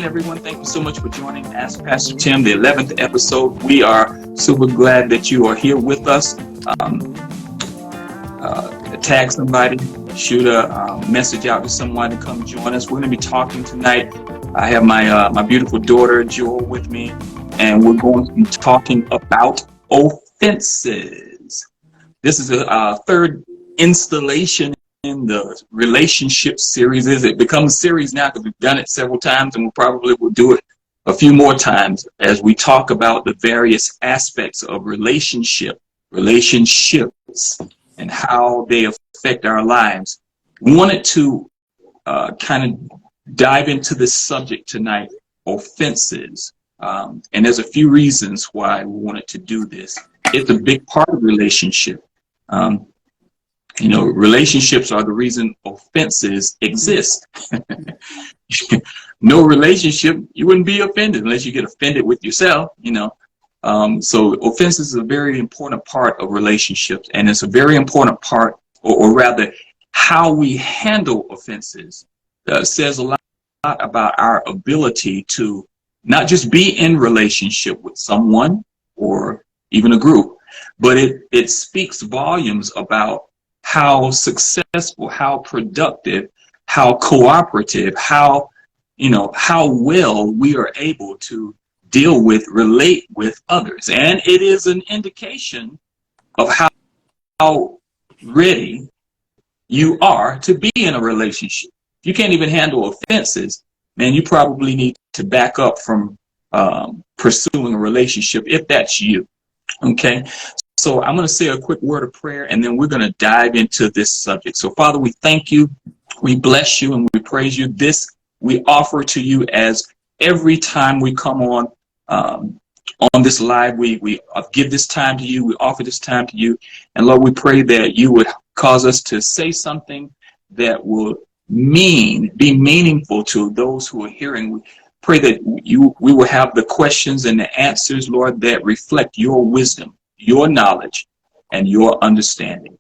everyone. Thank you so much for joining Ask Pastor Tim, the 11th episode. We are super glad that you are here with us. Tag somebody, shoot a message out to someone to come join us. We're going to be talking tonight. I have my beautiful daughter, Jewel, with me, and we're going to be talking about offenses. This is a third installation in the relationship series. It becomes a series now because we've done it several times, and we probably will do it a few more times as we talk about the various aspects of relationships, and how they affect our lives. We wanted to kind of dive into this subject tonight, offenses. And there's a few reasons why we wanted to do this. It's a big part of relationship. Relationships are the reason offenses exist. No relationship, you wouldn't be offended unless you get offended with yourself, So offenses is a very important part of relationships, and it's a very important part, or rather, how we handle offenses says a lot about our ability to not just be in relationship with someone or even a group, but it speaks volumes about how successful, how productive, how cooperative, how well we are able to relate with others. And it is an indication of how ready you are to be in a relationship. If you can't even handle offenses, man, you probably need to back up from pursuing a relationship if that's you. Okay. So I'm going to say a quick word of prayer, and then we're going to dive into this subject. So, Father, we thank you, we bless you, and we praise you. This we offer to you as every time we come on this live, we give this time to you, we offer this time to you. And Lord, we pray that you would cause us to say something that will be meaningful to those who are hearing. We pray that we will have the questions and the answers, Lord, that reflect your wisdom, your knowledge, and your understanding.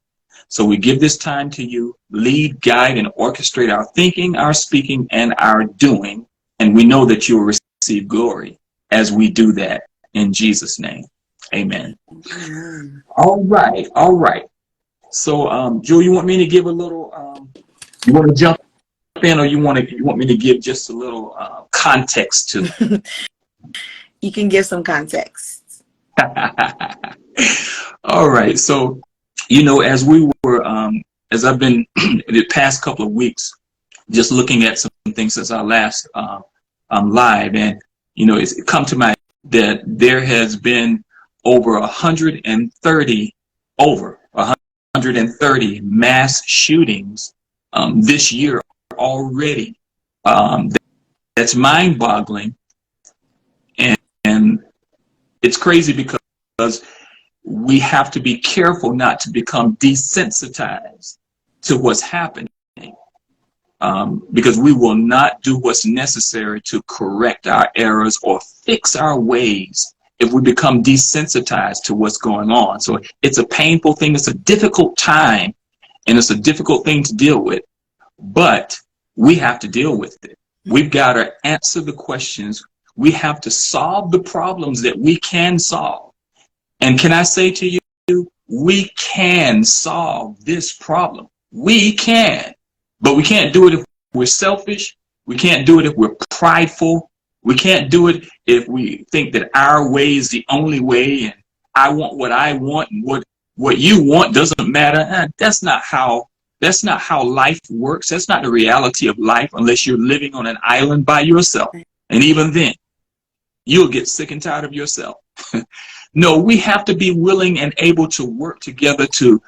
So we give this time to you. Lead, guide, and orchestrate our thinking, our speaking, and our doing. And we know that you will receive glory as we do that in Jesus' name. Amen. All right. So, Joe, you want me to give a little, you want to jump in, or you want me to give just a little context to it? You can give some context. All right. So, as we were, as I've been the past couple of weeks, just looking at some things since our last live, and it's come to mind that there has been over 130 mass shootings this year already. That's mind-boggling, and it's crazy because we have to be careful not to become desensitized to what's happening, because we will not do what's necessary to correct our errors or fix our ways if we become desensitized to what's going on. So it's a painful thing. It's a difficult time, and it's a difficult thing to deal with, but we have to deal with it. We've got to answer the questions. We have to solve the problems that we can solve. And can I say to you, we can solve this problem. We can. But we can't do it if we're selfish. We can't do it if we're prideful. We can't do it if we think that our way is the only way, and I want what I want, and what you want doesn't matter. That's not how life works. That's not the reality of life unless you're living on an island by yourself. And even then, you'll get sick and tired of yourself. No, we have to be willing and able to work together to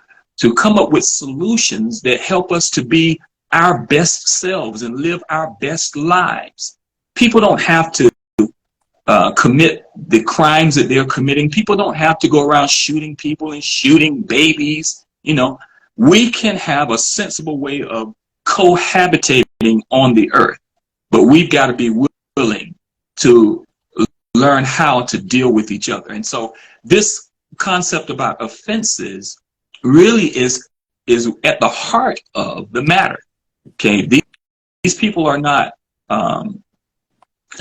come up with solutions that help us to be our best selves and live our best lives. People don't have to commit the crimes that they're committing. People don't have to go around shooting people and shooting babies. We can have a sensible way of cohabitating on the earth, but we've got to be willing to learn how to deal with each other. And so this concept about offenses really is at the heart of the matter. Okay, these people are not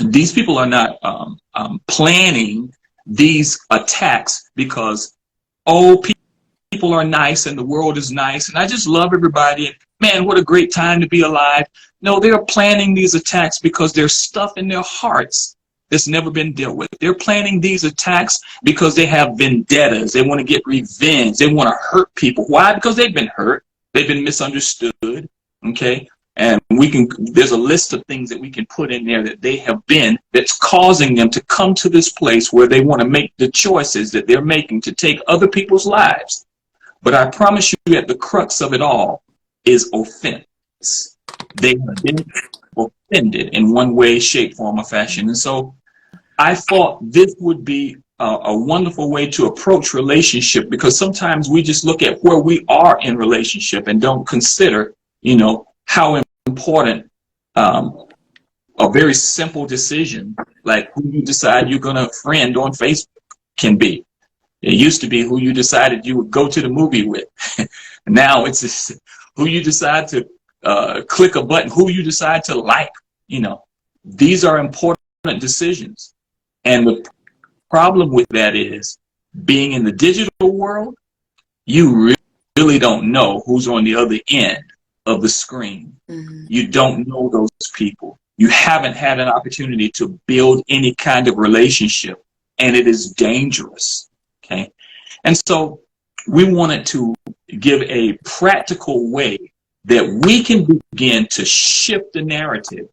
These people are not planning these attacks because, oh, people are nice and the world is nice and I just love everybody and man, what a great time to be alive. No, they're planning these attacks because there's stuff in their hearts that's never been dealt with. They're planning these attacks because they have vendettas. They want to get revenge. They want to hurt people. Why? Because they've been hurt. They've been misunderstood. Okay. And there's a list of things that we can put in there that they have been, that's causing them to come to this place where they want to make the choices that they're making to take other people's lives. But I promise you, at the crux of it all is offense. They have been offended in one way, shape, form, or fashion. And so I thought this would be a wonderful way to approach relationship, because sometimes we just look at where we are in relationship and don't consider, you know, how important a very simple decision like who you decide you're going to friend on Facebook can be. It used to be who you decided you would go to the movie with. Now it's just who you decide to click a button, who you decide to like. You know, these are important decisions. And the problem with that is, being in the digital world, you really don't know who's on the other end of the screen. Mm-hmm. You don't know those people. You haven't had an opportunity to build any kind of relationship, and it is dangerous. Okay. And so we wanted to give a practical way that we can begin to shift the narrative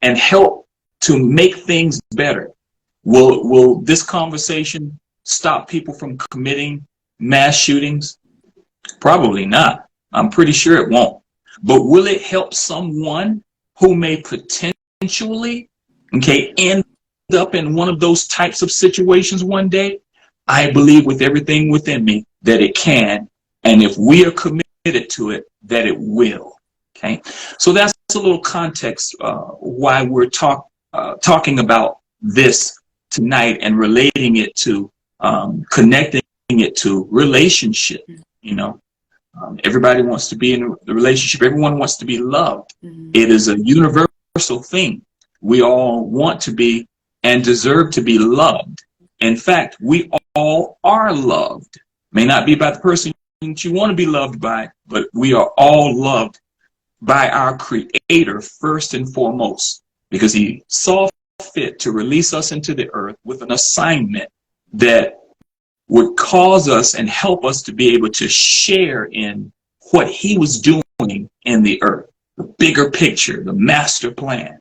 and help to make things better. Will this conversation stop people from committing mass shootings? Probably not. I'm pretty sure it won't. But will it help someone who may potentially, okay, end up in one of those types of situations one day? I believe with everything within me that it can, and if we are committed to it, that it will. Okay, so that's a little context why we're talking about this tonight and relating it to connecting it to relationship. You know, everybody wants to be in a relationship. Everyone wants to be loved. Mm-hmm. It is a universal thing. We all want to be and deserve to be loved. In fact, we all are loved. May not be by the person that you want to be loved by, but we are all loved by our Creator first and foremost, because He saw fit to release us into the earth with an assignment that would cause us and help us to be able to share in what He was doing in the earth, the bigger picture, the master plan.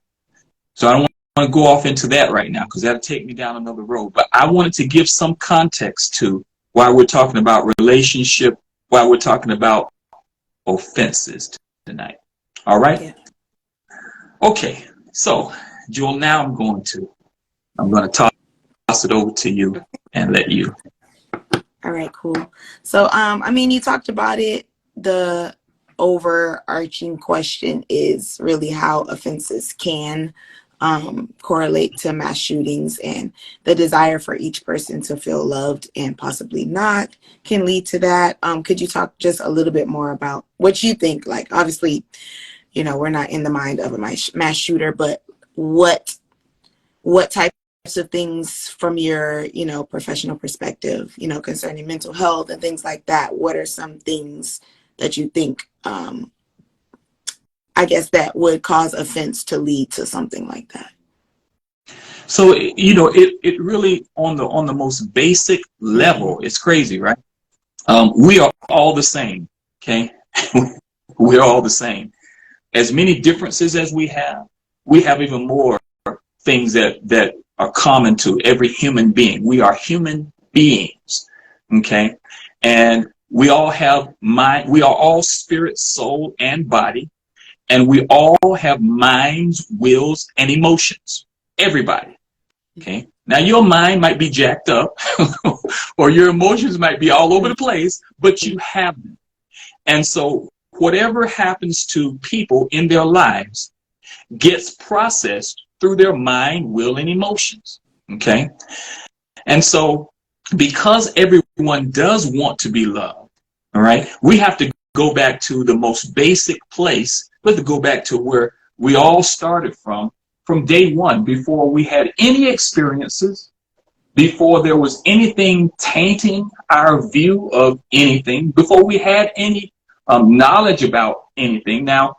So I don't want to go off into that right now, because that'll take me down another road. But I wanted to give some context to why we're talking about relationship, why we're talking about offenses tonight. All right? Yeah. Okay. So, Jewel, now I'm going to toss it over to you and let you. All right, cool. So, I mean, you talked about it. The overarching question is really how offenses can correlate to mass shootings, and the desire for each person to feel loved and possibly not can lead to that. Could you talk just a little bit more about what you think? Like, obviously, you know, we're not in the mind of a mass shooter, but what types of things from your, you know, professional perspective, you know, concerning mental health and things like that, what are some things that you think, I guess, that would cause offense to lead to something like that? So, you know, it really, on the most basic level, it's crazy, right? We are all the same, okay? We're all the same. As many differences as we have even more things that are common to every human being. We are human beings, okay? And we all have mind. We are all spirit, soul, and body. And we all have minds, wills, and emotions. Everybody, okay? Now, your mind might be jacked up or your emotions might be all over the place, but you have them. And so whatever happens to people in their lives gets processed through their mind, will, and emotions, okay? And so because everyone does want to be loved, all right, we have to go back to the most basic place. We have to go back to where we all started from, from day one, before we had any experiences, before there was anything tainting our view of anything, before we had any knowledge about anything. Now,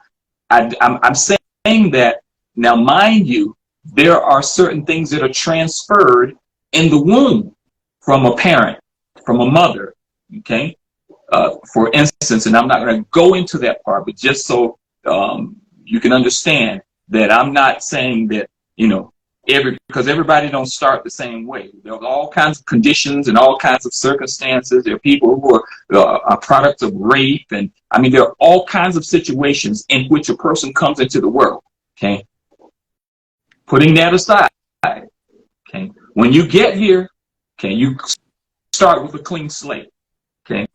I'm saying that, now mind you, there are certain things that are transferred in the womb from a parent, from a mother, okay? For instance, and I'm not going to go into that part, but just so you can understand that I'm not saying that, you know, because everybody don't start the same way. There are all kinds of conditions and all kinds of circumstances. There are people who are products of rape, and I mean, there are all kinds of situations in which a person comes into the world. Okay, putting that aside, okay, when you get here, okay, you start with a clean slate. Okay,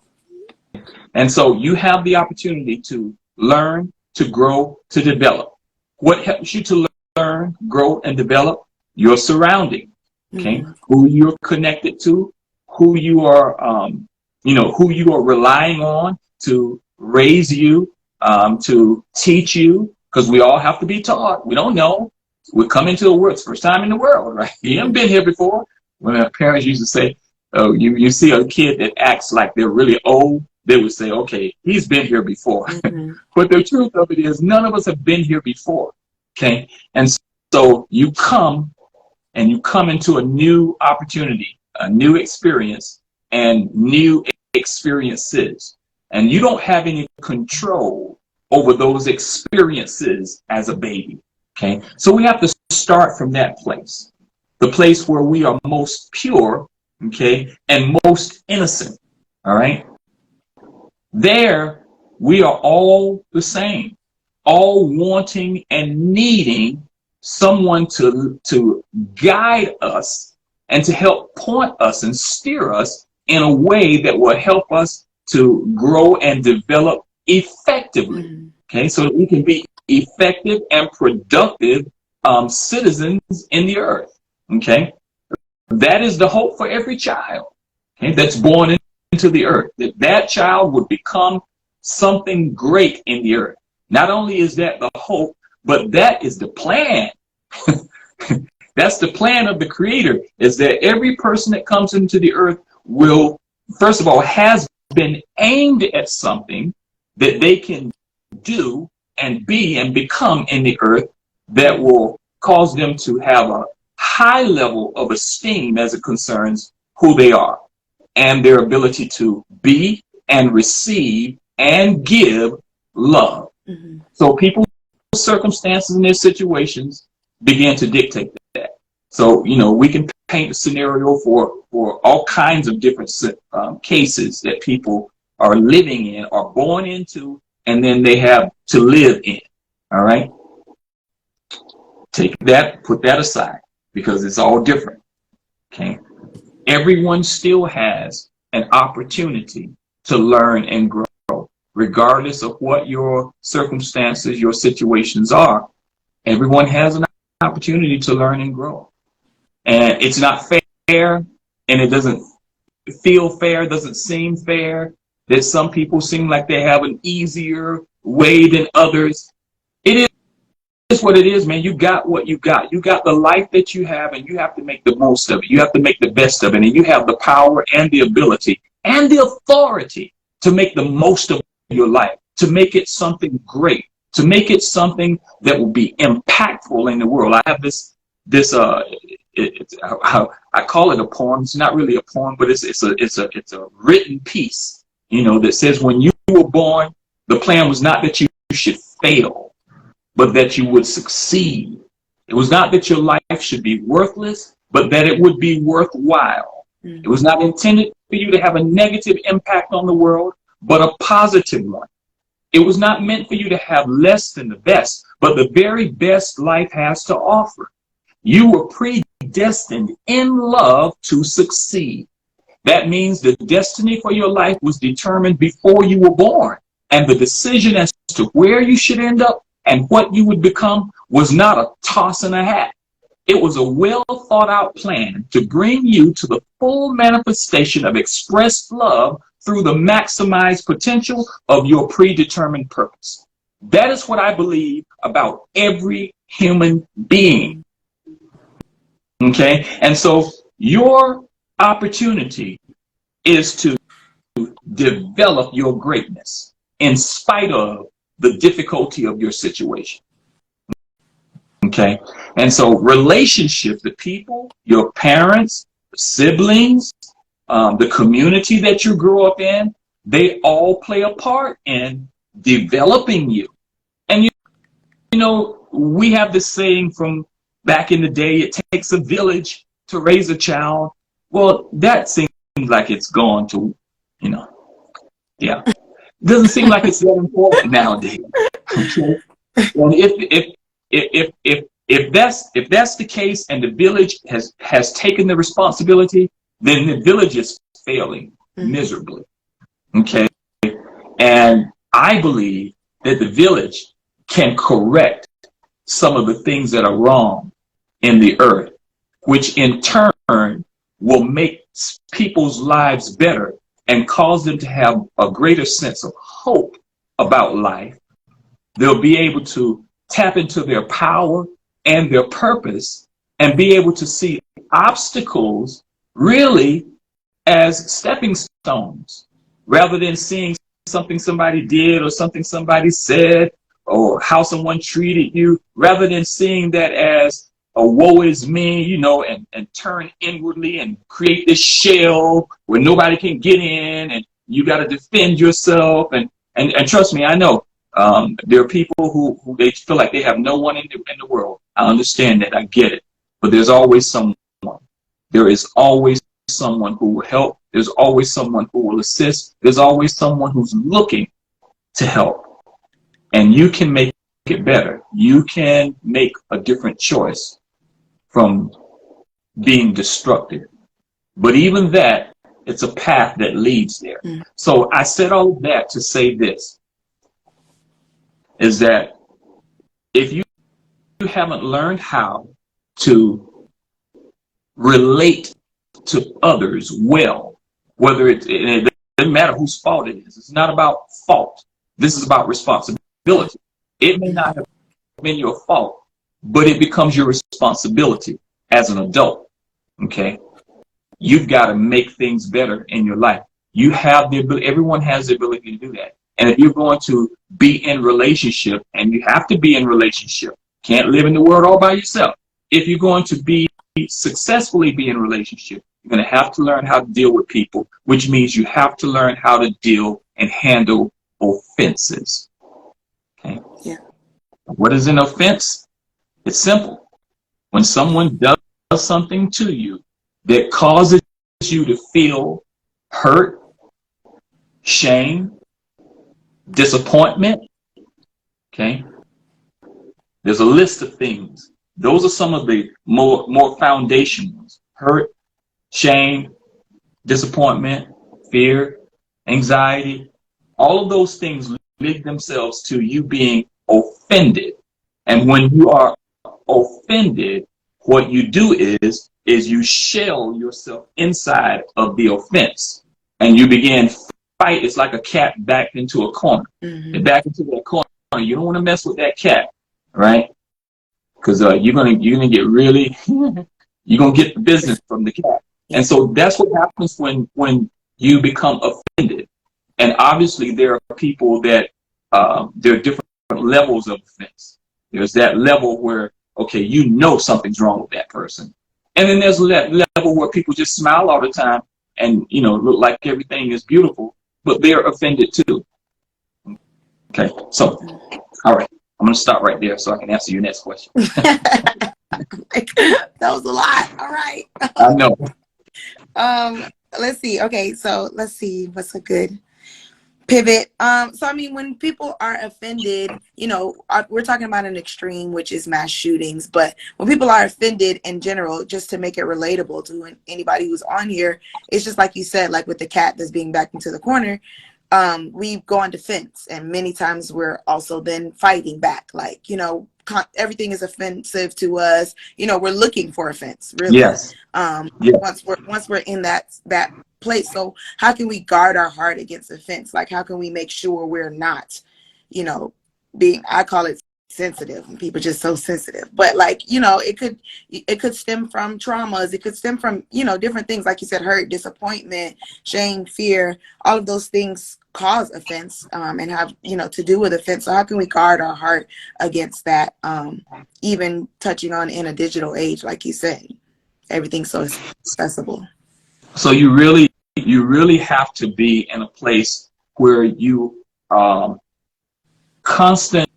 and so you have the opportunity to learn, to grow, to develop. What helps you to learn, grow, and develop? Your surrounding, okay? Who you're connected to, who you are, who you are relying on to raise you, to teach you, because we all have to be taught. We don't know. We're coming to the world. It's the first time in the world, right? You haven't been here before. When our parents used to say, oh, you see a kid that acts like they're really old, they would say, okay, he's been here before. But the truth of it is, none of us have been here before, okay? And so you come into a new opportunity, a new experience, and new experiences. And you don't have any control over those experiences as a baby, okay? So we have to start from that place, the place where we are most pure, okay, and most innocent, all right? There, we are all the same, all wanting and needing someone to guide us and to help point us and steer us in a way that will help us to grow and develop effectively, okay, so that we can be effective and productive citizens in the earth, okay? That is the hope for every child, okay, that's born into the earth, that child would become something great in the earth. Not only is that the hope, but that is the plan. That's the plan of the Creator, is that every person that comes into the earth will, first of all, has been aimed at something that they can do and be and become in the earth that will cause them to have a high level of esteem as it concerns who they are and their ability to be and receive and give love. So people's circumstances and their situations begin to dictate that. So, you know, we can paint a scenario for all kinds of different cases that people are living in, are born into, and then they have to live in. All right? Take that, put that aside, because it's all different. Okay? Everyone still has an opportunity to learn and grow, regardless of what your circumstances, your situations are. Everyone has an opportunity to learn and grow. And it's not fair, and it doesn't feel fair, doesn't seem fair, that some people seem like they have an easier way than others. It is what it is, man. You got what you got. You got the life that you have, and you have to make the most of it. You have to make the best of it, and you have the power and the ability and the authority to make the most of your life, to make it something great, to make it something that will be impactful in the world. I have I call it a poem. It's not really a poem, but it's a written piece, you know, that says when you were born, the plan was not that you should fail, but that you would succeed. It was not that your life should be worthless, but that it would be worthwhile. It was not intended for you to have a negative impact on the world, but a positive one. It was not meant for you to have less than the best, but the very best life has to offer. You were predestined in love to succeed. That means the destiny for your life was determined before you were born. And the decision as to where you should end up and what you would become was not a toss in a hat. It was a well thought out plan to bring you to the full manifestation of expressed love through the maximized potential of your predetermined purpose. That is what I believe about every human being. Okay? And so your opportunity is to develop your greatness in spite of the difficulty of your situation. Okay? And so relationships, the people, your parents, siblings, the community that you grew up in, they all play a part in developing you. And you know, we have this saying from back in the day, it takes a village to raise a child. Well, that seems like it's gone to, you know, yeah. It doesn't seem like it's that important nowadays. Okay? And if that's the case and the village has taken the responsibility, then the village is failing miserably. Okay? And I believe that the village can correct some of the things that are wrong in the earth, which in turn will make people's lives better and cause them to have a greater sense of hope about life. They'll be able to tap into their power and their purpose and be able to see obstacles really as stepping stones rather than seeing something somebody did or something somebody said or how someone treated you, rather than seeing that as a woe is me, you know, and turn inwardly and create this shell where nobody can get in and you got to defend yourself. And trust me, I know there are people who they feel like they have no one in the world. I understand that. I get it. But there's always someone. There is always someone who will help. There's always someone who will assist. There's always someone who's looking to help. And you can make it better. You can make a different choice from being destructive. But even that, it's a path that leads there. So I said all of that to say this, is that if you haven't learned how to relate to others well, whether it doesn't matter whose fault it is. It's not about fault. This is about responsibility. It may not have been your fault, but it becomes your responsibility as an adult. Okay? You've got to make things better in your life. You have the ability, everyone has the ability to do that. And if you're going to be in relationship, and you have to be in relationship, can't live in the world all by yourself. If you're going to successfully be in relationship, you're going to have to learn how to deal with people, which means you have to learn how to deal and handle offenses. Okay? Yeah. What is an offense? It's simple. When someone does something to you that causes you to feel hurt, shame, disappointment, okay? There's a list of things. Those are some of the more foundational ones. Hurt, shame, disappointment, fear, anxiety. All of those things lead themselves to you being offended. And when you are offended, what you do is you shell yourself inside of the offense. And you begin fight. It's like a cat backed into a corner. And back into that corner. You don't want to mess with that cat, right? Because you're gonna get really you're gonna get the business from the cat. And so that's what happens when you become offended. And obviously there are people that there are different levels of offense. There's that level where, okay, you know something's wrong with that person. And then there's that level where people just smile all the time and, you know, look like everything is beautiful, but they're offended too. Okay, so, all right. I'm going to stop right there so I can answer your next question. That was a lot. All right. I know. Let's see. Okay, so let's see what's a good pivot. So I mean, when people are offended, you know, we're talking about an extreme, which is mass shootings, but when people are offended in general, just to make it relatable to anybody who's on here, it's just like you said, like with the cat that's being backed into the corner. We go on defense, and many times we're also then fighting back. Like, you know, everything is offensive to us. You know, we're looking for offense, really. Yes. Yes. Once we're in that place. So how can we guard our heart against offense? Like, how can we make sure we're not, you know, being, I call it sensitive, and people just so sensitive, but like, you know, it could stem from traumas, it could stem from, you know, different things, like you said, hurt, disappointment, shame, fear, all of those things cause offense, and have, you know, to do with offense. So how can we guard our heart against that, even touching on in a digital age, like you said, everything's so accessible. So you really have to be in a place where you constant,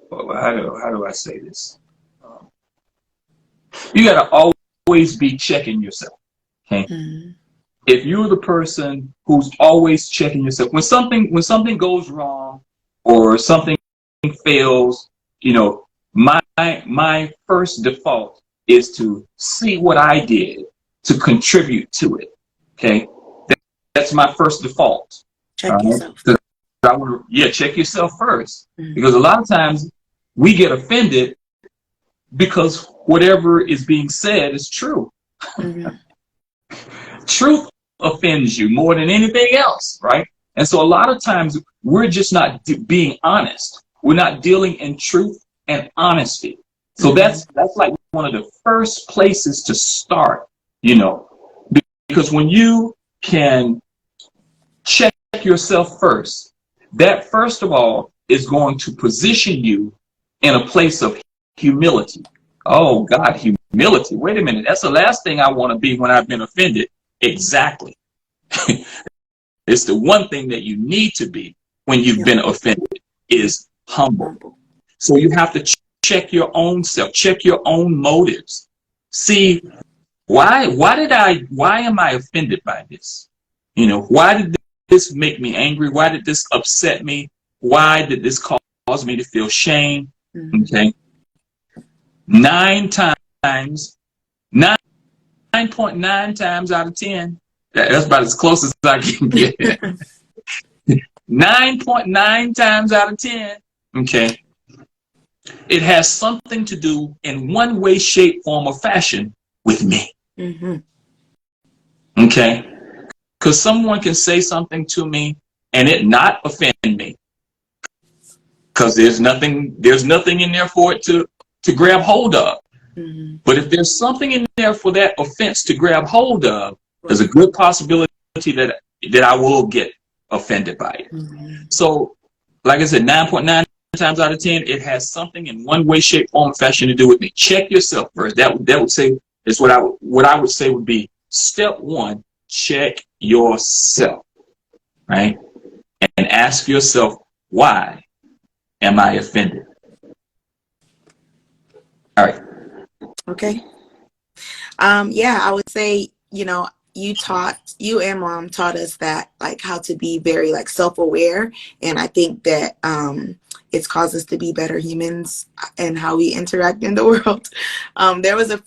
how do I say this? You got to always be checking yourself. Okay. Mm-hmm. If you're the person who's always checking yourself, when something goes wrong or something fails, you know, my first default is to see what I did to contribute to it. Okay, that's my first default. Check yourself. I want to, check yourself first, Mm-hmm. because a lot of times we get offended because whatever is being said is true. Mm-hmm. Truth offends you more than anything else, right? And so a lot of times we're just not being honest. We're not dealing in truth and honesty. So that's like one of the first places to start, you know, because when you can check yourself first, that first of all is going to position you in a place of humility. Oh God, humility. Wait a minute. That's the last thing I want to be when I've been offended. Exactly. It's the one thing that you need to be when you've been offended is humble. So you have to check your own self, check your own motives. See, why am I offended by this? You know, why did this make me angry? Why did this upset me? Why did this cause me to feel shame? Okay. 9.9 times out of 10, that's about as close as I can get. 9.9 times out of 10, okay, it has something to do in one way, shape, form, or fashion with me. Mm-hmm. Okay, because someone can say something to me and it not offend me, because there's nothing in there for it to grab hold of. Mm-hmm. But if there's something in there for that offense to grab hold of, there's a good possibility that I will get offended by it. Mm-hmm. So, like I said, 9.9 times out of 10, it has something in one way, shape, form, or fashion to do with me. Check yourself first. That would say is what I would say would be step one. Check yourself, right, and ask yourself, why am I offended? All right. Okay. Yeah, I would say, you know, you and Mom taught us that, like, how to be very like self-aware, and I think that it's caused us to be better humans and how we interact in the world. There was a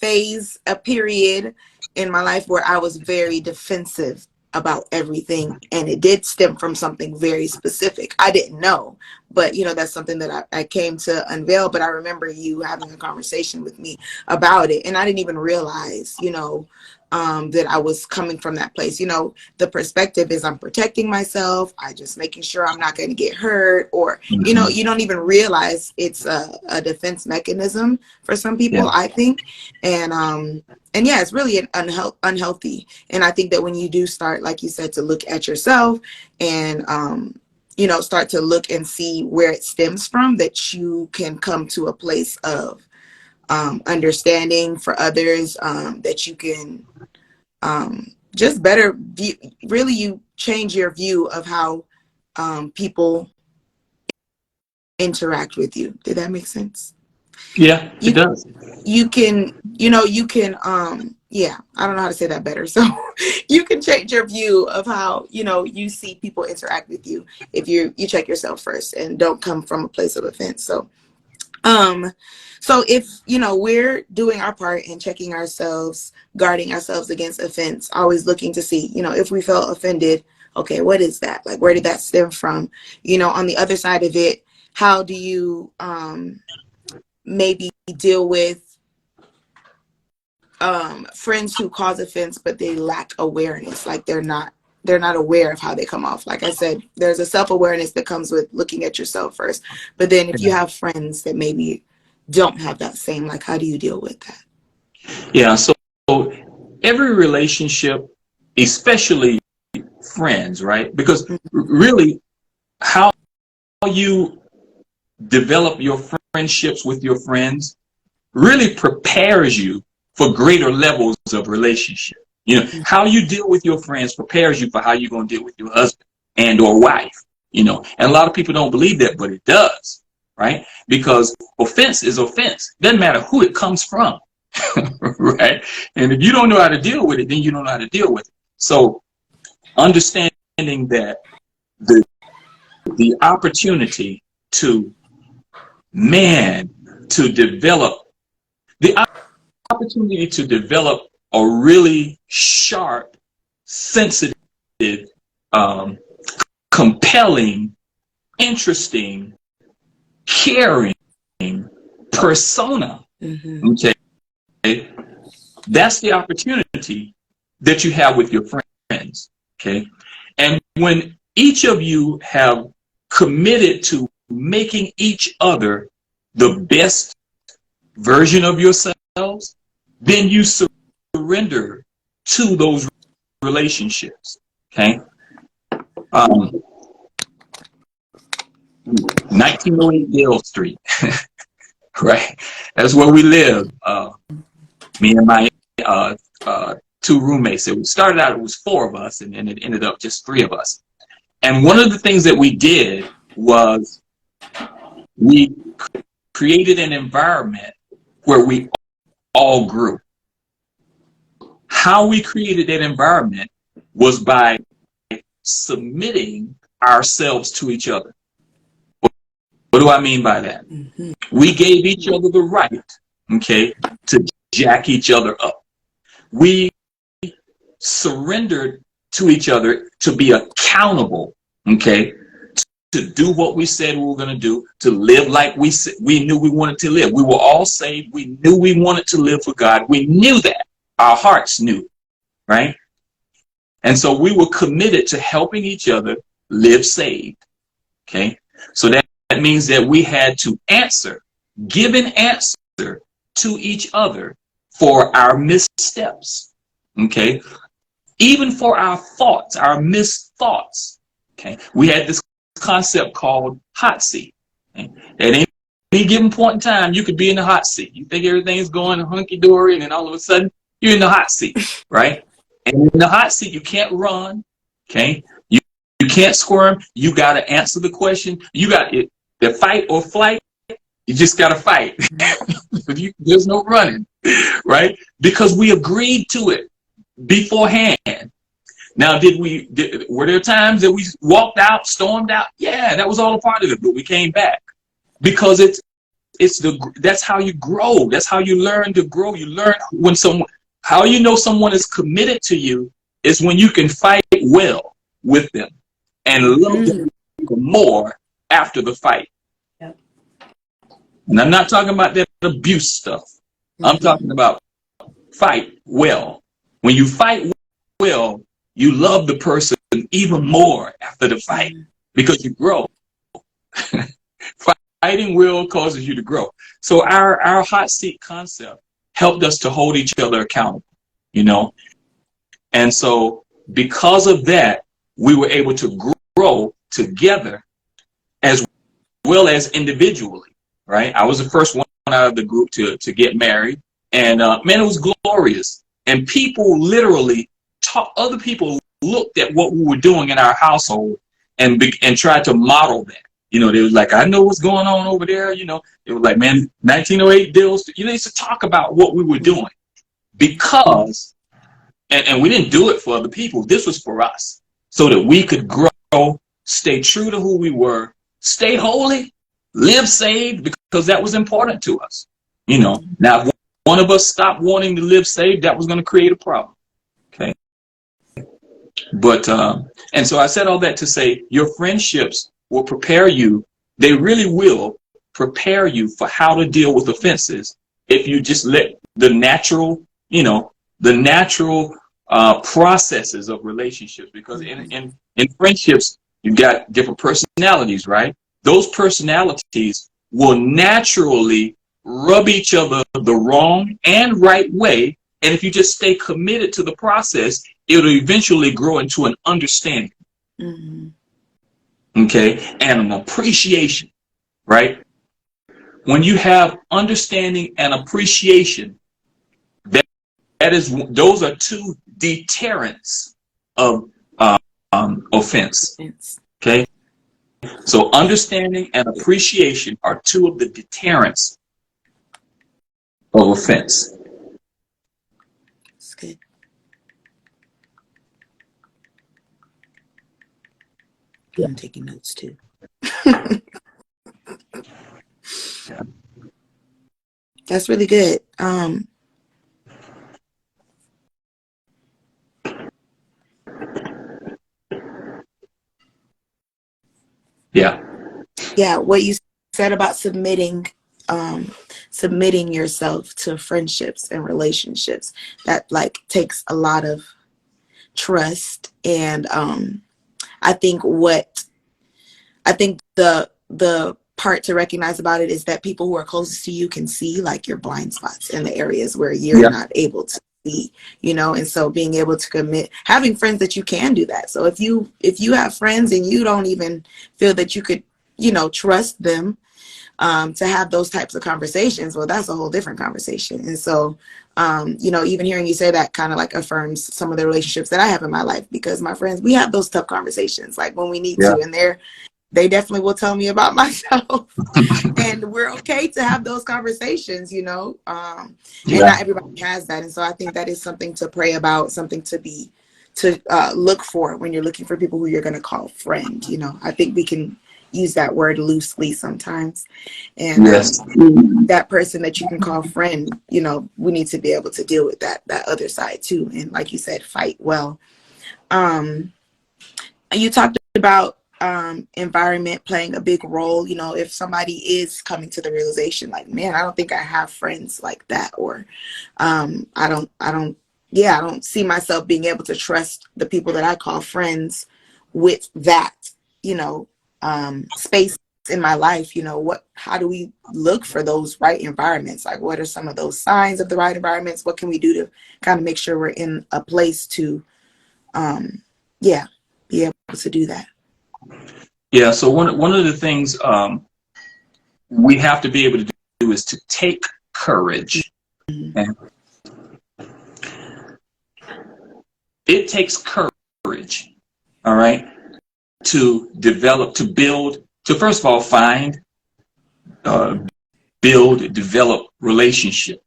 period in my life where I was very defensive about everything, and it did stem from something very specific. I didn't know, but you know, that's something that I came to unveil. But I remember you having a conversation with me about it, and I didn't even realize, you know, that I was coming from that place. You know, the perspective is I'm protecting myself. I just making sure I'm not going to get hurt, or, you know, you don't even realize it's a defense mechanism for some people, I think. And yeah, it's really unhealthy. And I think that when you do start, like you said, to look at yourself and, you know, start to look and see where it stems from, that you can come to a place of understanding for others, that you can just better view, really you change your view of how people interact with you. Did that make sense? Yeah, it does. You can, you know, yeah, I don't know how to say that better. So you can change your view of how, you know, you see people interact with you if you check yourself first and don't come from a place of offense. So if, you know, we're doing our part in checking ourselves, guarding ourselves against offense, always looking to see, you know, if we felt offended, okay, what is that? Like, where did that stem from? You know, on the other side of it, how do you maybe deal with friends who cause offense, but they lack awareness, like they're not they're not aware of how they come off. Like I said, there's a self-awareness that comes with looking at yourself first. But then if you have friends that maybe don't have that same, like, how do you deal with that? Yeah, so every relationship, especially friends, right? Because really, how you develop your friendships with your friends really prepares you for greater levels of relationship. You know, how you deal with your friends prepares you for how you're going to deal with your husband and or wife, you know. And a lot of people don't believe that, but it does, right? Because offense is offense. Doesn't matter who it comes from, right? And if you don't know how to deal with it, then you don't know how to deal with it. So understanding that the opportunity to develop the opportunity to develop a really sharp, sensitive, compelling, interesting, caring persona. Okay, that's the opportunity that you have with your friends. Okay, and when each of you have committed to making each other the best version of yourselves, then you surrender to those relationships. Okay. 1908 Dale Street, right? That's where we live. Me and my two roommates. It started out, it was 4 of us, and then it ended up just 3 of us. And one of the things that we did was we created an environment where we all grew. How we created that environment was by submitting ourselves to each other. What do I mean by that? We gave each other the right, okay, to jack each other up. We surrendered to each other to be accountable, okay, to do what we said we were going to do, to live like we knew we wanted to live. We were all saved. We knew we wanted to live for God. We knew that. Our hearts knew, right? And so we were committed to helping each other live saved, okay? So that means that we had to give an answer to each other for our missteps, okay? Even for our thoughts, our missed thoughts, okay? We had this concept called hot seat. Okay? At any given point in time, you could be in the hot seat. You think everything's going hunky-dory, and then all of a sudden, you're in the hot seat, right? And in the hot seat, you can't run, okay? You can't squirm. You got to answer the question. You got it. The fight or flight, you just got to fight. There's no running, right? Because we agreed to it beforehand. Now, were there times that we walked out, stormed out? Yeah, that was all a part of it, but we came back because that's how you grow. That's how you learn to grow. You learn how you know someone is committed to you is when you can fight well with them and love them more after the fight. Yep. And I'm not talking about that abuse stuff. I'm talking about fight well. When you fight well, you love the person even more after the fight because you grow. Fighting well causes you to grow. So our hot seat concept helped us to hold each other accountable, you know? And so because of that, we were able to grow together as well as individually, right? I was the first one out of the group to get married. And man, it was glorious. And people literally other people looked at what we were doing in our household and tried to model that. You know, they was like, I know what's going on over there. You know, it was like, man, 1908 deals. You know, they used to talk about what we were doing because, and we didn't do it for other people. This was for us so that we could grow, stay true to who we were, stay holy, live saved, because that was important to us. You know, now if one of us stopped wanting to live saved, that was going to create a problem. Okay. But, and so I said all that to say your friendships will prepare you. They really will prepare you for how to deal with offenses if you just let the natural, you know, the natural processes of relationships, because in friendships, you've got different personalities, right? Those personalities will naturally rub each other the wrong and right way. And if you just stay committed to the process, it'll eventually grow into an understanding. Okay. And an appreciation, right? When you have understanding and appreciation, those are two deterrents of offense. Okay. So understanding and appreciation are two of the deterrents of offense. That's good. Yeah. I'm taking notes too. That's really good. Yeah, what you said about submitting yourself to friendships and relationships, that like takes a lot of trust. And I think the part to recognize about it is that people who are closest to you can see like your blind spots in the areas where you're not able to see, and so being able to commit, having friends that you can do that. So if you have friends and you don't even feel that you could, trust them to have those types of conversations, well, that's a whole different conversation. And so, even hearing you say that kind of like affirms some of the relationships that I have in my life, because my friends, we have those tough conversations like when we need to, and they definitely will tell me about myself. And we're okay to have those conversations, and not everybody has that. And so I think that is something to pray about, something to look for when you're looking for people who you're going to call friend. I think we can use that word loosely sometimes. And that person that you can call friend, we need to be able to deal with that other side too. And like you said, fight well. You talked about environment playing a big role. If somebody is coming to the realization like, man, I don't think I have friends like that, or I don't see myself being able to trust the people that I call friends with that, space in my life. How do we look for those right environments? Like, what are some of those signs of the right environments? What can we do to kind of make sure we're in a place to be able to do that? Yeah, so one of the things we have to be able to do is to take courage. Okay? It takes courage, all right, to develop, to build, to first of all find, build, develop relationship.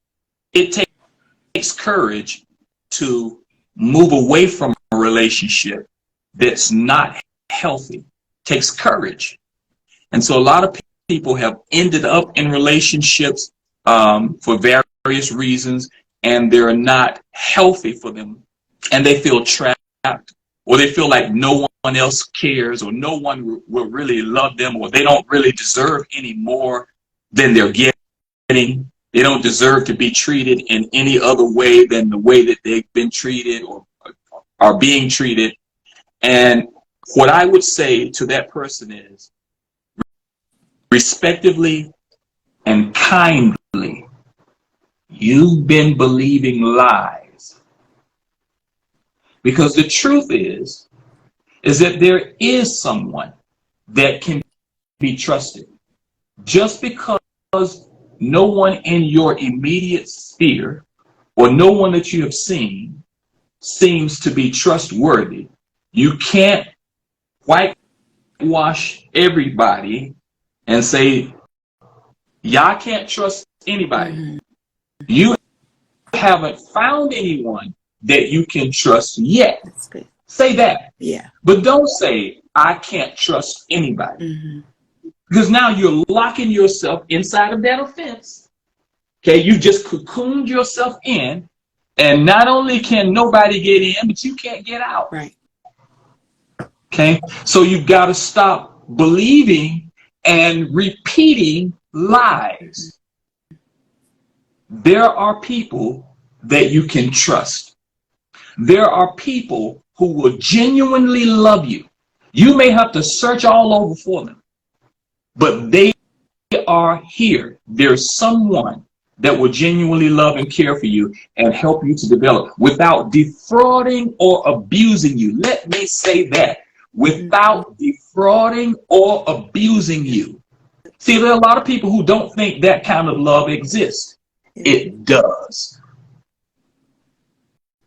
It takes courage to move away from a relationship that's not healthy. Takes courage. And so a lot of people have ended up in relationships for various reasons, and they're not healthy for them, and they feel trapped, or they feel like no one else cares, or no one will really love them, or they don't really deserve any more than they're getting. They don't deserve to be treated in any other way than the way that they've been treated or are being treated. And what I would say to that person is, respectively and kindly, you've been believing lies. Because the truth is that there is someone that can be trusted. Just because no one in your immediate sphere or no one that you have seen seems to be trustworthy, you can't whitewash everybody and say, y'all can't trust anybody. Mm-hmm. You haven't found anyone that you can trust yet. That's good. Say that. Yeah. But don't say, I can't trust anybody. Mm-hmm. Because now you're locking yourself inside of that offense. Okay, you just cocooned yourself in, and not only can nobody get in, but you can't get out. Right. Okay, so you've got to stop believing and repeating lies. There are people that you can trust. There are people who will genuinely love you. You may have to search all over for them, but they are here. There's someone that will genuinely love and care for you and help you to develop without defrauding or abusing you. Let me say that. Without defrauding or abusing you. See, there are a lot of people who don't think that kind of love exists. It does.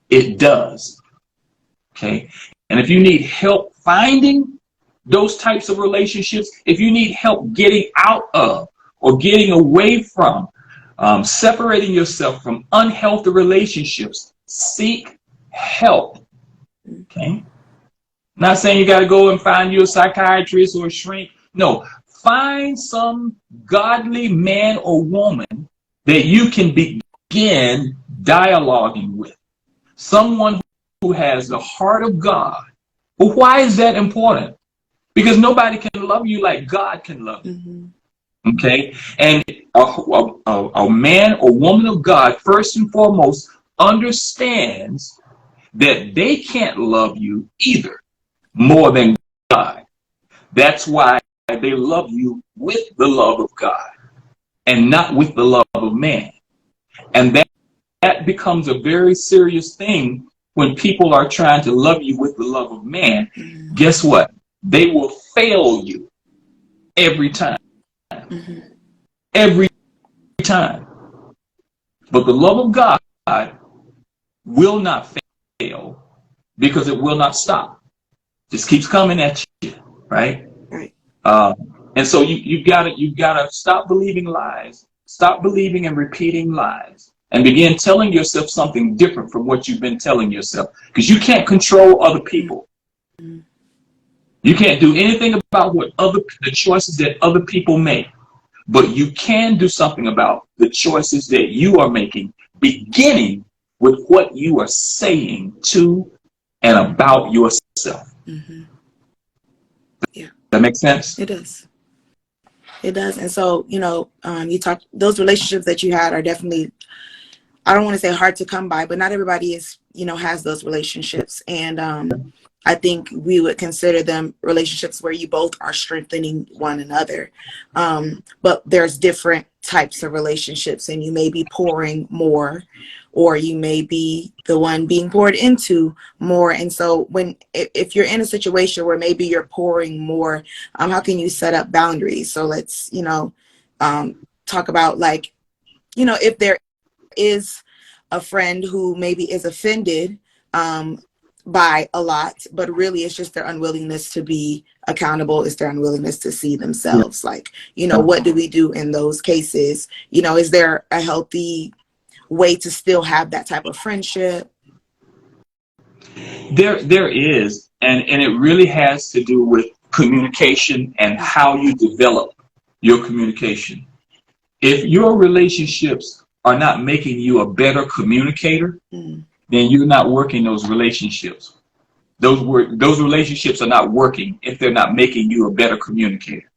It does. Okay. And if you need help finding those types of relationships, if you need help getting out of or getting away from, separating yourself from unhealthy relationships, seek help. Okay. Not saying you got to go and find you a psychiatrist or a shrink. No, find some godly man or woman that you can begin dialoguing with. Someone who has the heart of God. Well, why is that important? Because nobody can love you like God can love you. Okay? And a man or woman of God, first and foremost, understands that they can't love you either more than God. That's why they love you with the love of God and not with the love of man. And that becomes a very serious thing when people are trying to love you with the love of man. Guess what? They will fail you every time. Every time. But the love of God will not fail because it will not stop. Just keeps coming at you, right? Right. And so you gotta stop believing lies, stop believing and repeating lies, and begin telling yourself something different from what you've been telling yourself. Because you can't control other people. You can't do anything about the choices that other people make, but you can do something about the choices that you are making, beginning with what you are saying to and about yourself. Yeah. That makes sense? It does. It does. And so, you talked, those relationships that you had are definitely, I don't want to say hard to come by, but not everybody is, has those relationships. And I think we would consider them relationships where you both are strengthening one another. But there's different types of relationships, and you may be pouring more, or you may be the one being poured into more. And so if you're in a situation where maybe you're pouring more, how can you set up boundaries? So let's, talk about, like, if there is a friend who maybe is offended by a lot, but really it's just their unwillingness to be accountable. It's their unwillingness to see themselves. Like, what do we do in those cases? Is there a healthy way to still have that type of friendship? There is, and it really has to do with communication and how you develop your communication. If your relationships are not making you a better communicator, then you're not working those relationships. Those relationships are not working if they're not making you a better communicator.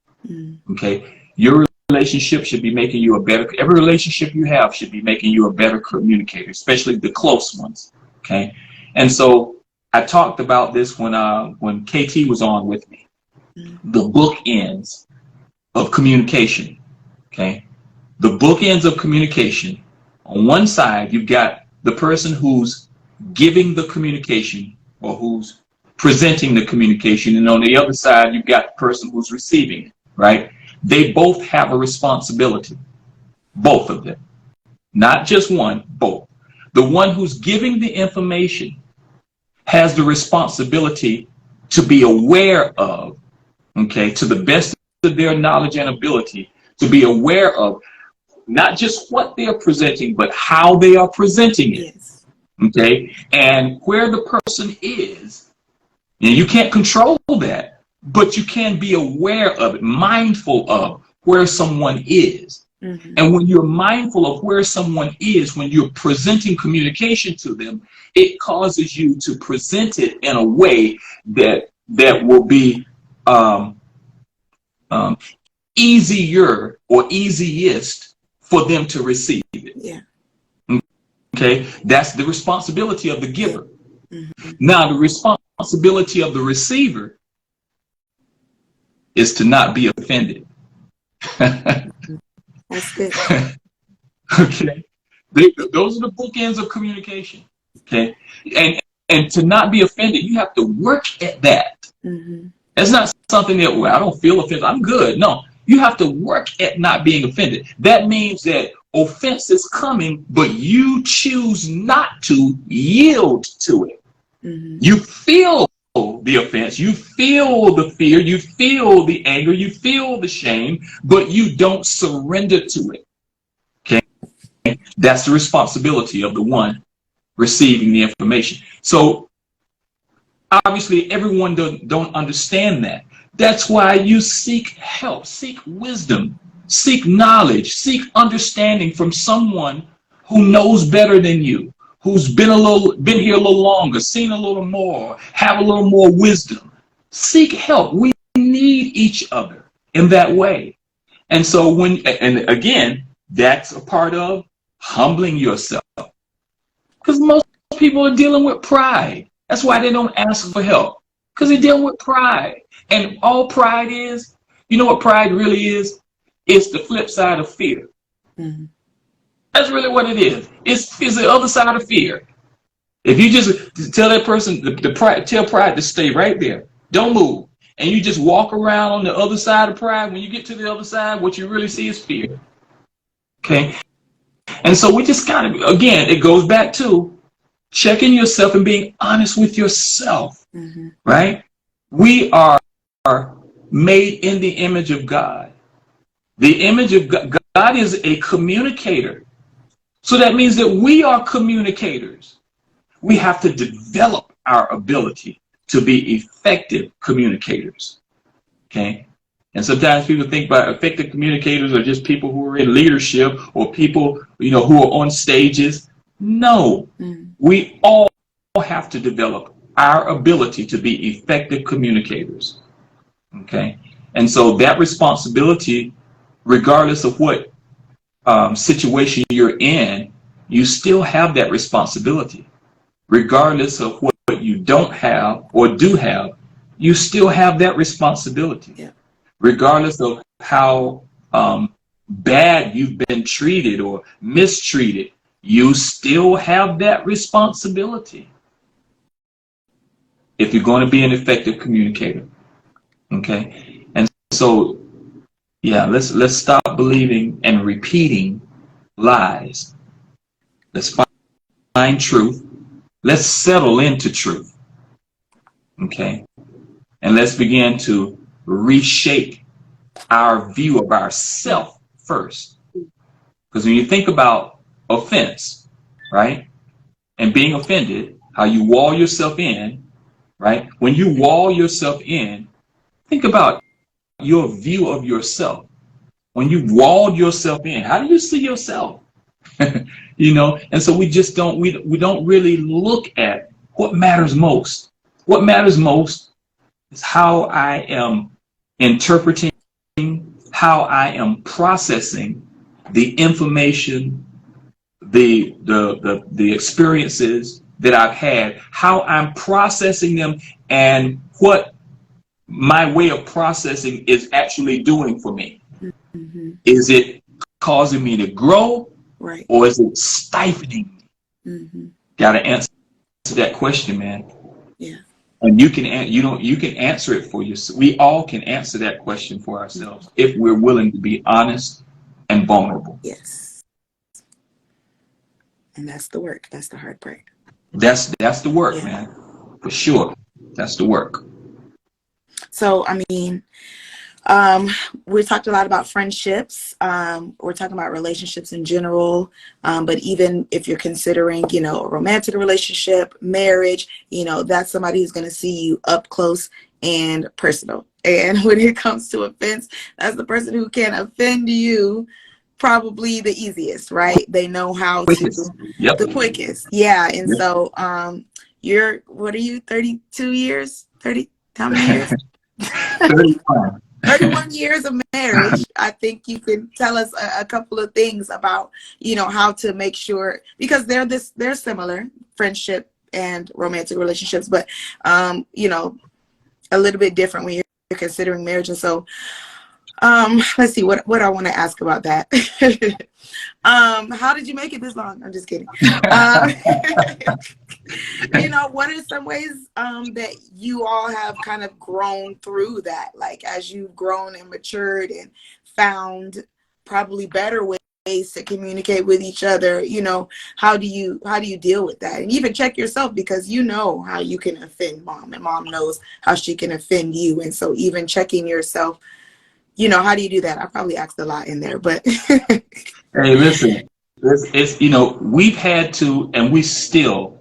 Okay? Your relationship should be making you every relationship you have should be making you a better communicator, especially the close ones. Okay? And so I talked about this when KT was on with me. The bookends of communication. Okay? The bookends of communication. On one side, you've got the person who's giving the communication or who's presenting the communication, and on the other side, you've got the person who's receiving it, right? They both have a responsibility, both of them, not just one, both. The one who's giving the information has the responsibility to be aware of, okay, to the best of their knowledge and ability, to be aware of not just what they are presenting, but how they are presenting it. Yes. Okay, and where the person is, and you can't control that, but you can be aware of it, mindful of where someone is. And when you're mindful of where someone is, when you're presenting communication to them, it causes you to present it in a way that will be easier or easiest for them to receive it. Yeah. Okay, that's the responsibility of the giver. Mhm. Now, the responsibility of the receiver is to not be offended. That's good. Okay, those are the bookends of communication. Okay, and and to not be offended, you have to work at that. Mm-hmm. That's not something that, well, I don't feel offended, I'm good. No, you have to work at not being offended. That means that offense is coming, but you choose not to yield to it. Mm-hmm. You feel the offense, you feel the fear, you feel the anger, you feel the shame, but you don't surrender to it. Okay, that's the responsibility of the one receiving the information. So obviously everyone don't understand that. That's why you seek help, seek wisdom, seek knowledge, seek understanding from someone who knows better than you, who's been here a little longer, seen a little more, have a little more wisdom. Seek help. We need each other in that way. And so and again, that's a part of humbling yourself. Because most people are dealing with pride. That's why they don't ask for help. Because they're dealing with pride. And all pride is, you know what pride really is? It's the flip side of fear. Mm-hmm. That's really what it is. It's the other side of fear. If you just tell that person, tell pride to stay right there. Don't move. And you just walk around on the other side of pride, when you get to the other side, what you really see is fear. Okay? And so we just kind of, again, it goes back to checking yourself and being honest with yourself, Mm-hmm. right? We are made in the image of God. The image of God, God is a communicator. So that means that we are communicators. We have to develop our ability to be effective communicators. Okay? And sometimes people think about effective communicators are just people who are in leadership or people, who are on stages. No, we all have to develop our ability to be effective communicators. Okay? And so that responsibility, regardless of what situation you're in, you still have that responsibility. Regardless of what you don't have or do have, you still have that responsibility. Yeah. Regardless of how bad you've been treated or mistreated, you still have that responsibility if you're going to be an effective communicator. Okay? And so, yeah, let's stop believing and repeating lies. Let's find truth. Let's settle into truth. Okay? And let's begin to reshape our view of ourself first. Because when you think about offense, right, and being offended, how you wall yourself in, right? When you wall yourself in, think about your view of yourself. When you walled yourself in, how do you see yourself? And so we just don't really look at what matters most. What matters most is how I am interpreting, how I am processing the information, the experiences that I've had, how I'm processing them, and what my way of processing is actually doing for me. Mm-hmm. Is it causing me to grow, right, or is it stifling me? Mm-hmm. Got to answer that question, man. Yeah. And you can answer it for yourself. We all can answer that question for ourselves if we're willing to be honest and vulnerable. Yes. And that's the work. That's the hard part. That's the work, Yeah. man. For sure. That's the work. So, I mean, we talked a lot about friendships. We're talking about relationships in general. But even if you're considering, a romantic relationship, marriage, that's somebody who's going to see you up close and personal. And when it comes to offense, that's the person who can offend you probably the easiest, right? They know how to, Yep. the quickest. Yeah. And Yep. so, what are you, 32 years? 30, how many years? 31. 31 years of marriage. I think you can tell us a couple of things about, how to make sure, because they're similar, friendship and romantic relationships, but you know, a little bit different when you're considering marriage. And so let's see what I want to ask about that. How did you make it this long? I'm just kidding. You know, what are some ways that you all have kind of grown through that, like as you've grown and matured and found probably better ways to communicate with each other? You know, how do you deal with that? And even check yourself, because you know how you can offend mom, and mom knows how she can offend you. And so even checking yourself, you know, how do you do that? I probably asked a lot in there, but Hey, listen, it's, you know, we've had to, and we still,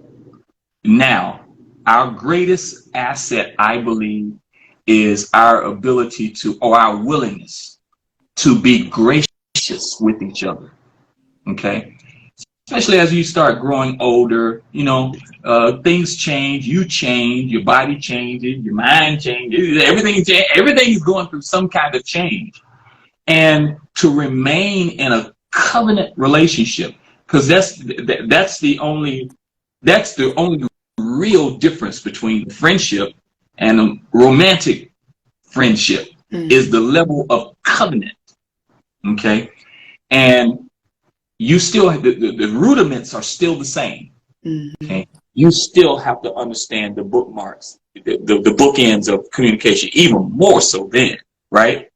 now, our greatest asset, I believe, is our ability to, or our willingness to be gracious with each other. Okay? Especially as you start growing older, you know, things change, you change, your body changes, your mind changes, everything is going through some kind of change. And to remain in a covenant relationship, because that's the only real difference between friendship and a romantic friendship, is the level of covenant. Okay? And you still, the rudiments are still the same. Okay? You still have to understand the bookmarks, the bookends of communication, even more so then, right?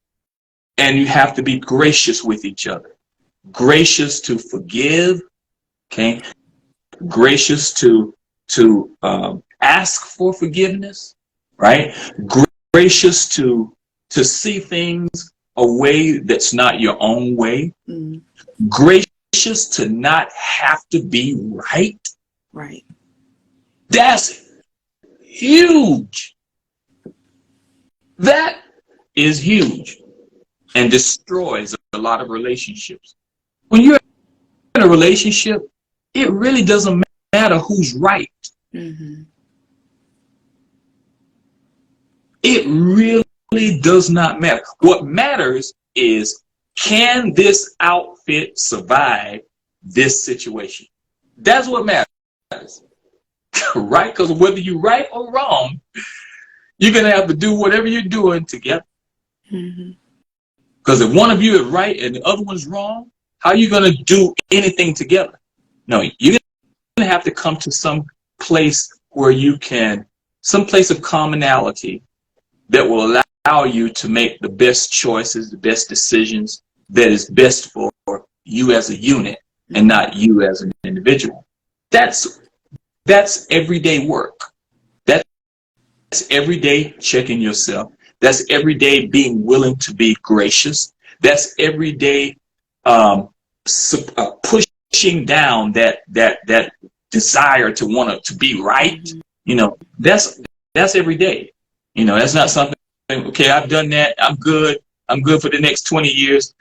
And you have to be gracious with each other. Gracious to forgive, okay? Gracious to ask for forgiveness, right? Gracious to see things a way that's not your own way. Gracious to not have to be right. Right. That's huge. That is huge, and destroys a lot of relationships. When you're in a relationship, it really doesn't matter who's right. It really does not matter. What matters is, can this outfit survive this situation? That's what matters. Right? Because whether you're right or wrong, you're going to have to do whatever you're doing together. Because if one of you is right and the other one's wrong, how are you going to do anything together? No, you're going to have to come to some place where you can, some place of commonality that will allow you to make the best choices, the best decisions that is best for you as a unit and not you as an individual. That's everyday work. That's everyday checking yourself. That's every day being willing to be gracious. That's every day pushing down that desire to want to be right. You know, that's every day. You know, that's not something, okay, I've done that, I'm good for the next 20 years.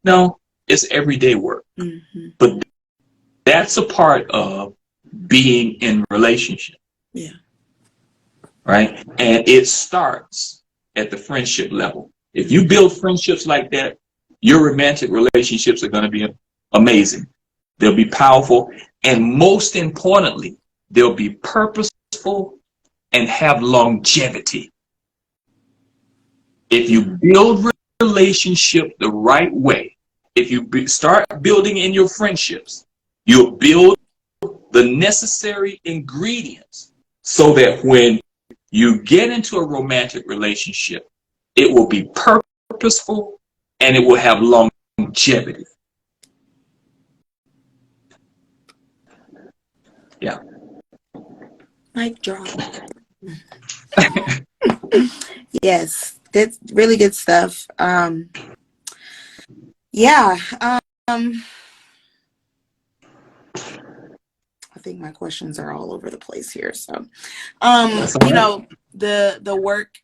No, it's everyday work. But that's a part of being in relationship. Yeah. Right? And it starts at the friendship level. If you build friendships like that, your romantic relationships are going to be amazing. They'll be powerful. And most importantly, they'll be purposeful and have longevity. If you build relationship the right way, if you start building in your friendships, you'll build the necessary ingredients so that when you get into a romantic relationship, it will be purposeful and it will have longevity. Yeah. Mic drop. Yes, that's really good stuff. Yeah. I think my questions are all over the place here. So, you know, the work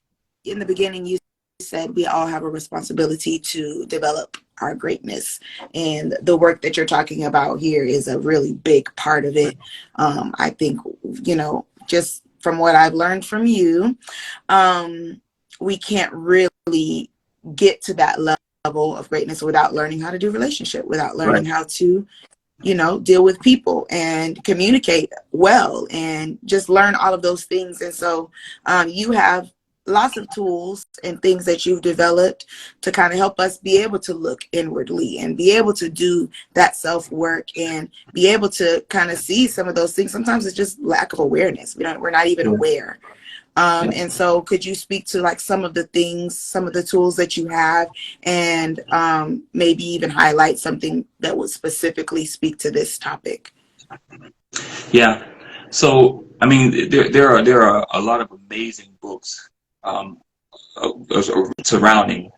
in the beginning, you said we all have a responsibility to develop our greatness, and the work that you're talking about here is a really big part of it. I think, you know, just from what I've learned from you, we can't really get to that level of greatness without learning how to do relationship, without learning how to you know, deal with people and communicate well and just learn all of those things. And so you have lots of tools and things that you've developed to kind of help us be able to look inwardly and be able to do that self-work and be able to kind of see some of those things. Sometimes it's just lack of awareness. We're not even aware. And so could you speak to like some of the things, some of the tools that you have, and maybe even highlight something that would specifically speak to this topic? Yeah. So, I mean, there are a lot of amazing books surrounding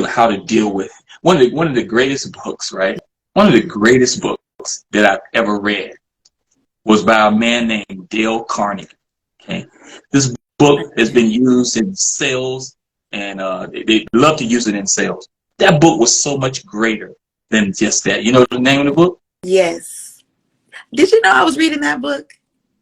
how to deal with one of the greatest books, right? One of the greatest books that I've ever read was by a man named Dale Carnegie. Okay, this book has been used in sales, and they love to use it in sales. That book was so much greater than just that. You know the name of the book? Yes. Did you know I was reading that book?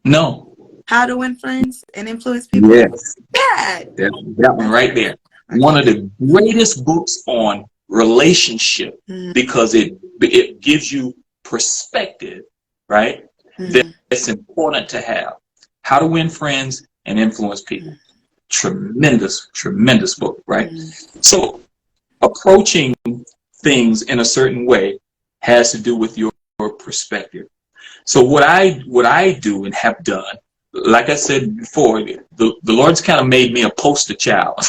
No. How to Win Friends and Influence People? Yes. That one right there. One of the greatest books on relationship, because it gives you perspective, right? That's important to have. How to Win Friends and Influence People. Tremendous, tremendous book, right? So approaching things in a certain way has to do with your perspective. So what I do and have done, like I said before, the Lord's kind of made me a poster child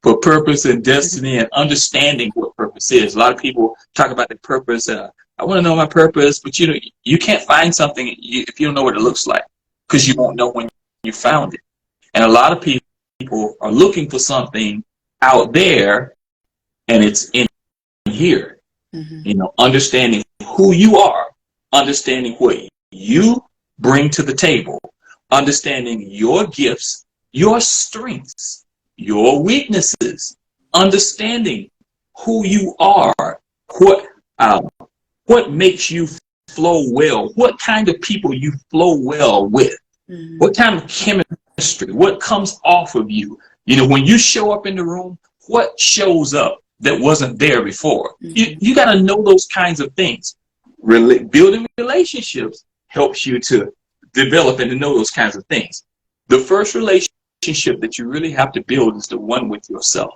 for purpose and destiny and understanding what purpose is. A lot of people talk about the purpose. I want to know my purpose, but you can't find something if you don't know what it looks like, because you won't know when you found it. And a lot of people are looking for something out there, and it's in here. You know, understanding who you are, understanding what you bring to the table, understanding your gifts, your strengths, your weaknesses, understanding who you are, what makes you flow well, what kind of people you flow well with, what kind of chemistry, what comes off of you. You know, when you show up in the room, what shows up that wasn't there before? You got to know those kinds of things. Building relationships helps you to develop and to know those kinds of things. The first relationship that you really have to build is the one with yourself.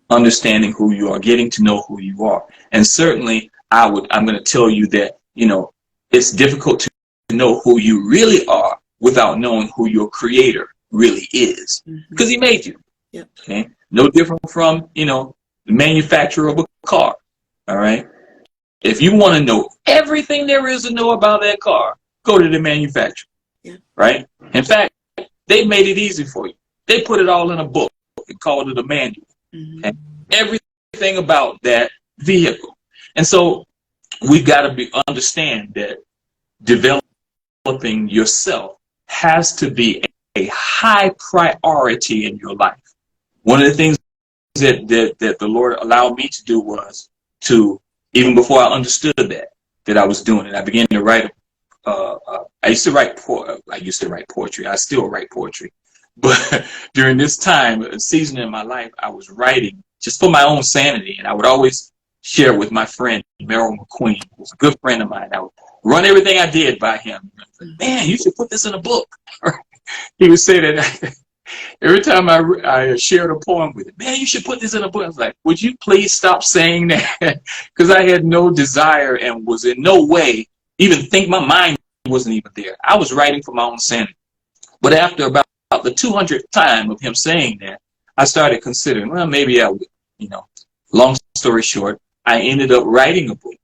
Understanding who you are, getting to know who you are. And certainly I'm going to tell you that, you know, it's difficult to know who you really are without knowing who your creator really is, because he made you. Okay? No different from, you know, the manufacturer of a car. All right. If you want to know everything there is to know about that car, go to the manufacturer. Right. In fact, they made it easy for you. They put it all in a book and called it a manual. And everything about that vehicle. And so we've got to understand that developing yourself has to be a high priority in your life. One of the things that the Lord allowed me to do was to, even before I understood that I was doing it, I began to write. I used to write poetry. I still write poetry. But during this time, a season in my life, I was writing just for my own sanity. And I would always share with my friend, Merrill McQueen, who's a good friend of mine. I would run everything I did by him. Man, you should put this in a book. He would say that every time I shared a poem with him, man, you should put this in a book. I was like, would you please stop saying that? Because I had no desire and was in no way even think, my mind wasn't even there. I was writing for my own sanity. But after about the 200th time of him saying that, I started considering, well, maybe I would, you know. Long story short, I ended up writing a book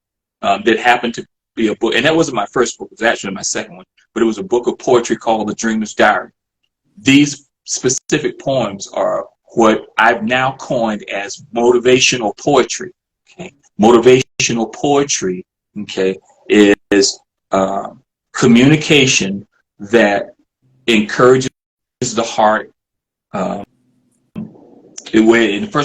that happened to be a book. And that wasn't my first book. It was actually my second one. But it was a book of poetry called The Dreamer's Diary. These specific poems are what I've now coined as motivational poetry. Okay? Motivational poetry, okay, is communication that encourages the heart. First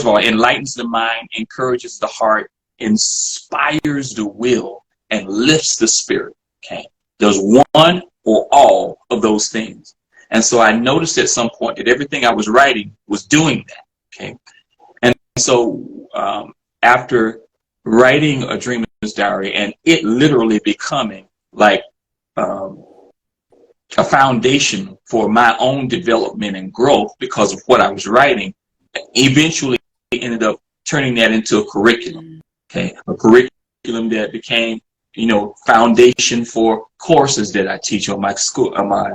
of all, enlightens the mind, encourages the heart, inspires the will, and lifts the spirit. Okay, does one or all of those things. And so I noticed at some point that everything I was writing was doing that. Okay, and so after writing a dreamer's diary and it literally becoming like a foundation for my own development and growth because of what I was writing, eventually ended up turning that into a curriculum. Okay, a curriculum that became, foundation for courses that I teach on my school, on my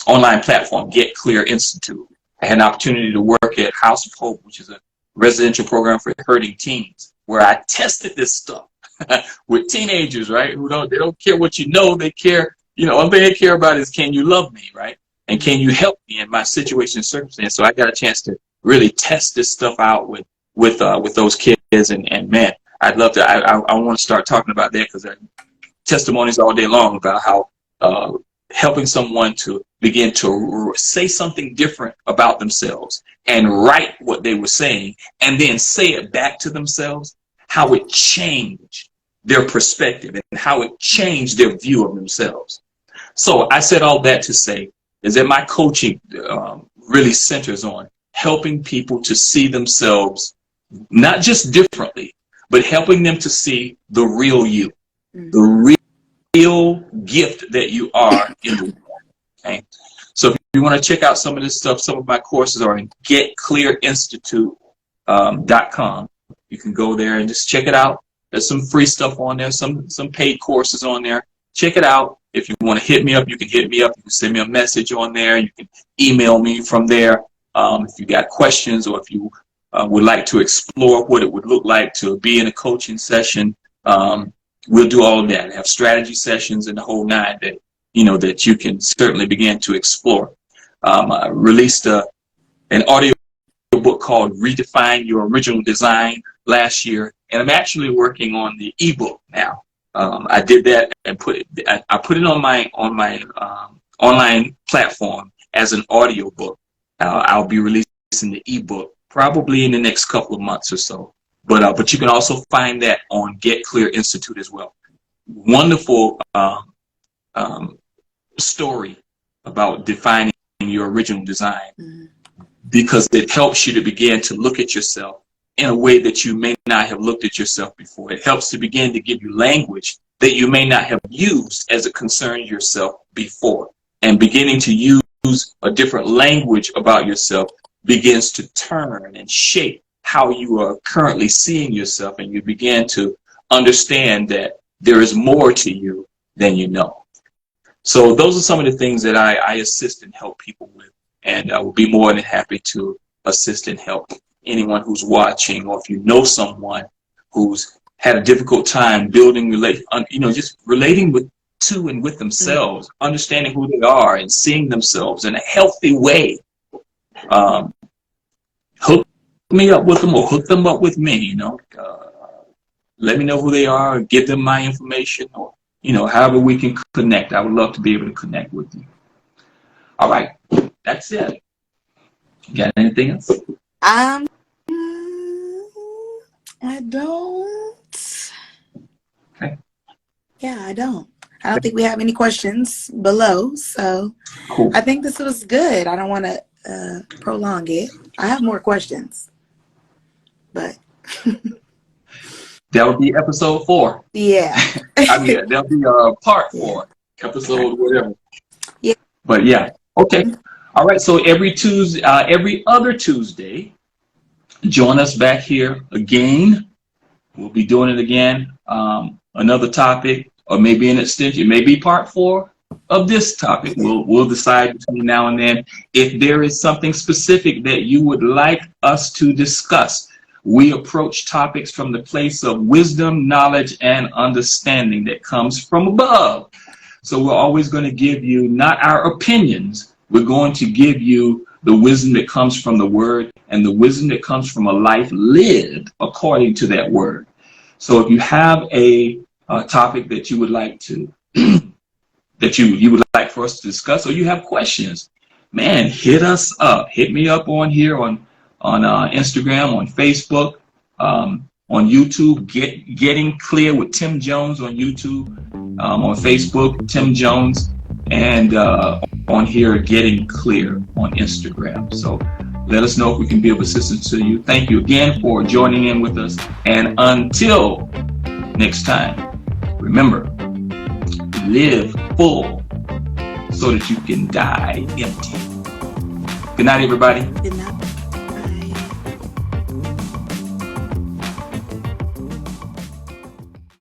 online platform, Get Clear Institute. I had an opportunity to work at House of Hope, which is a residential program for hurting teens, where I tested this stuff with teenagers, right? They don't care what you know, they care. One thing they care about is, can you love me, right? And can you help me in my situation and circumstance? So I got a chance to really test this stuff out with those kids, and man, I'd love to. I want to start talking about that because testimonies all day long about how helping someone to begin to say something different about themselves and write what they were saying and then say it back to themselves, how it changed their perspective and how it changed their view of themselves. So I said all that to say is that my coaching really centers on helping people to see themselves not just differently, but helping them to see the real you, the real gift that you are in the world. Okay? So if you want to check out some of this stuff, some of my courses are in getclearinstitute.com. You can go there and just check it out. There's some free stuff on there, some paid courses on there. Check it out. If you want to hit me up, you can hit me up. You can send me a message on there. You can email me from there. If you got questions or if you would like to explore what it would look like to be in a coaching session, we'll do all of that. Have strategy sessions and the whole nine that, that you can certainly begin to explore. I released an audio book called Redefine Your Original Design last year, and I'm actually working on the ebook now. I did that and I put it on my online platform as an audio book. I'll be releasing the ebook probably in the next couple of months or so. But you can also find that on Get Clear Institute as well. Wonderful story about defining your original design, because it helps you to begin to look at yourself in a way that you may not have looked at yourself before. It helps to begin to give you language that you may not have used as it concerns yourself before. And beginning to use a different language about yourself begins to turn and shape how you are currently seeing yourself, and you begin to understand that there is more to you than you know. So those are some of the things that I assist and help people with, and I will be more than happy to assist and help anyone who's watching, or if you know someone who's had a difficult time building just relating with themselves, understanding who they are and seeing themselves in a healthy way. Hook me up with them or hook them up with me, let me know who they are, give them my information, or, however we can connect. I would love to be able to connect with you. All right. That's it. You got anything else? I don't. Okay. Yeah, I don't think we have any questions below. So Cool. I think this was good. I don't want to prolong it. I have more questions, but that'll be episode 4. Yeah. That'll be part 4, episode whatever. Yeah. But yeah. Okay. All right. So every other Tuesday, join us back here again. We'll be doing it again. Another topic, or maybe an extension, maybe part 4 of this topic. We'll decide between now and then. If there is something specific that you would like us to discuss, we approach topics from the place of wisdom, knowledge, and understanding that comes from above. So we're always going to give you not our opinions. We're going to give you the wisdom that comes from the word and the wisdom that comes from a life lived according to that word. So if you have a topic that you would like to that you would like for us to discuss, or you have questions, man, hit us up. Hit me up on here on Instagram, on Facebook, on YouTube. Getting Clear with Tim Jones on YouTube, on Facebook, Tim Jones, and on here, Getting Clear on Instagram. So Let us know if we can be of assistance to you. Thank you again for joining in with us. And until next time, remember, live full so that you can die empty. Good night, everybody. Good night.